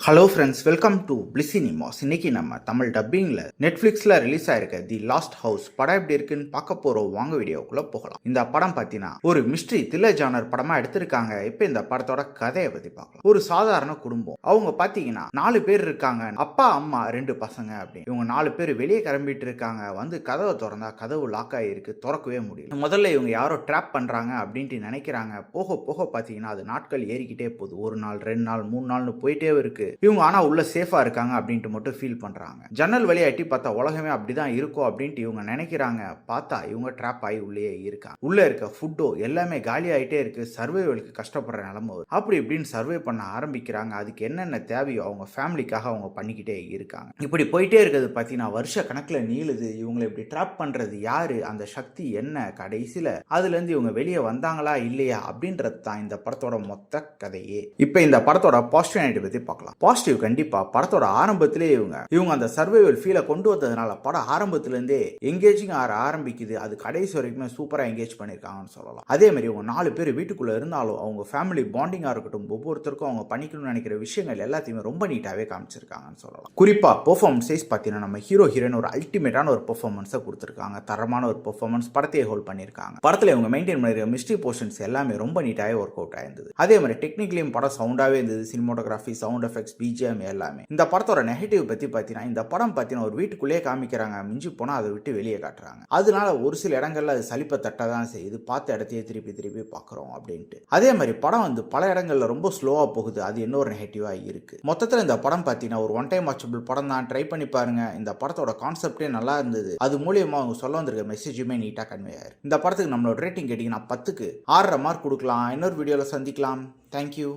Hello friends, welcome to பிளிசினிமாஸ். இன்னைக்கு நம்ம தமிழ் டப்பிங்ல நெட்ஃபிளிக்ஸ்ல ரிலீஸ் ஆயிருக்க தி லாஸ்ட் ஹவுஸ் படம் எப்படி இருக்குன்னு பார்க்க போறோம். வாங்க வீடியோக்குள்ள போகலாம். இந்த படம் பார்த்தீங்கன்னா ஒரு மிஸ்ட்ரி த்ரில்லர் ஜானர் படமா எடுத்திருக்காங்க. இப்போ இந்த படத்தோட கதையை பத்தி பார்க்கலாம். ஒரு சாதாரண குடும்பம். அவங்க பார்த்தீங்கன்னா 4 பேர் இருக்காங்க. அப்பா, அம்மா, 2 பசங்க. அப்படி இவங்க 4 பேர் வெளியே கிளம்பிட்டு இருக்காங்க. வந்து கதவை திறந்தா கதவு லாக் ஆகிருக்கு, திறக்கவே முடியல. முதல்ல இவங்க யாரோ ட்ராப் பண்றாங்க அப்படின்ட்டு நினைக்கிறாங்க. போக போக பார்த்தீங்கன்னா அது நாட்கள் ஏறிக்கிட்டே போகுது. 1 நாள், 2 நாள், 3 நாள்னு போயிட்டே இருக்கு. இவங்க ஆனா உள்ள சேஃபா இருக்காங்க அப்படின்ட்டு மட்டும் ஃபீல் பண்றாங்க. ஜன்னல் வழியா எட்டி பார்த்தா உலகமே அப்படிதான் இருக்கும் அப்படின்ட்டு இவங்க நினைக்கிறாங்க. பார்த்தா இவங்க ட்ராப் ஆகி உள்ளே இருக்காங்க. உள்ள இருக்க ஃபுட்டோ எல்லாமே காலி ஆயிட்டே இருக்கு. சர்வைவலுக்கு கஷ்டப்படுற நிலைமை அப்படி இப்படின்னு சர்வே பண்ண ஆரம்பிக்கிறாங்க. அதுக்கு என்னென்ன தேவையோ அவங்க ஃபேமிலிக்காக அவங்க பண்ணிக்கிட்டே இருக்காங்க. இப்படி போயிட்டே இருக்கிறது பார்த்தீங்கன்னா வருஷ கணக்கில் நீளுது. இவங்களை இப்படி ட்ராப் பண்றது யாரு, அந்த சக்தி என்ன, கடைசியில அதுல இருந்து இவங்க வெளியே வந்தாங்களா இல்லையா அப்படின்றது தான் இந்த படத்தோட மொத்த கதையே. இப்ப இந்த படத்தோட பாசிட்டிவ் பத்தி பார்க்கலாம். பாசிட்டிவ் கண்டிப்பா படத்தோட ஆரம்பத்திலே இவங்க அந்த சர்வைவல் ஃபீலை கொண்டு வந்ததுனால படம் ஆரம்பத்திலிருந்தே எங்கேஜிங் ஆரம்பிக்குது. அது கடைசி வரைக்குமே சூப்பரா எங்கேஜ் பண்ணிருக்காங்கன்னு சொல்லலாம். அதே மாதிரி இவங்க 4 பேர் வீட்டுக்குள்ள இருந்தாலும் அவங்க ஃபேமிலி பாண்டிங்கா இருக்கட்டும், ஒவ்வொருத்தருக்கும் அவங்க பண்ணிக்கணும்னு நினைக்கிற விஷயங்கள் எல்லாத்தையுமே ரொம்ப நீட்டாவே காமிச்சிருக்காங்கன்னு சொல்லலாம். குறிப்பா பெர்ஃபார்மன்ஸ் பார்த்தீங்கன்னா நம்ம ஹீரோ ஹீரோயின் ஒரு அல்டிமேட்டான ஒரு பெர்ஃபார்மன்ஸை கொடுத்துருக்காங்க. தரமான ஒரு பெர்ஃபார்மன்ஸ் படத்தையே ஹோல்ட் பண்ணிருக்காங்க. படத்துல இவங்க மெயின்டைன் பண்ணிருக்க மிஸ்ட்ரி போர்ஷன்ஸ் எல்லாமே ரொம்ப நீட்டாவே ஒர்க் அவுட் ஆயிருந்தது. அதே மாதிரி டெக்னிக்கலியும் படம் சவுண்டாவே இருந்தது. சினிமோட்டோகிராஃபி, சவுண்ட் எஃபெக்ட்ஸ், பிஜிஎம் எல்லாமே. இந்த படத்தோட நெகட்டிவ் பத்தி பார்த்தீங்கன்னா இந்த படம் பார்த்தீங்கன்னா ஒரு வீட்டுக்குள்ளேயே காமிக்கிறாங்க. மிஞ்சி போனா அதை விட்டு வெளியே காட்டுறாங்க. அதனால ஒரு சில இடங்கள்ல அது சலிப்பை தட்டதான் செய்யுது. பார்த்த இடத்தையே திருப்பி திருப்பி பார்க்குறோம் அப்படின்ட்டு. அதே மாதிரி படம் வந்து பல இடங்கள்ல ரொம்ப ஸ்லோவா போகுது. அது இன்னொரு நெகட்டிவா இருக்கு. மொத்தத்தில் இந்த படம் பார்த்தீங்கன்னா ஒரு ஒன் டைம் வாட்சபிள் படம் தான். ட்ரை பண்ணி பாருங்க. இந்த படத்தோட கான்செப்டே நல்லா இருந்தது. அது மூலியமா அவங்க சொல்ல வந்திருக்க மெசேஜுமே நீட்டா கன்வே ஆயிருக்கு. இந்த படத்துக்கு நம்மளோட ரேட்டிங் கேட்டீங்கன்னா 10க்கு 6.5 மார்க் கொடுக்கலாம். இன்னொரு வீடியோல சந்திக்கலாம். தேங்க்யூ.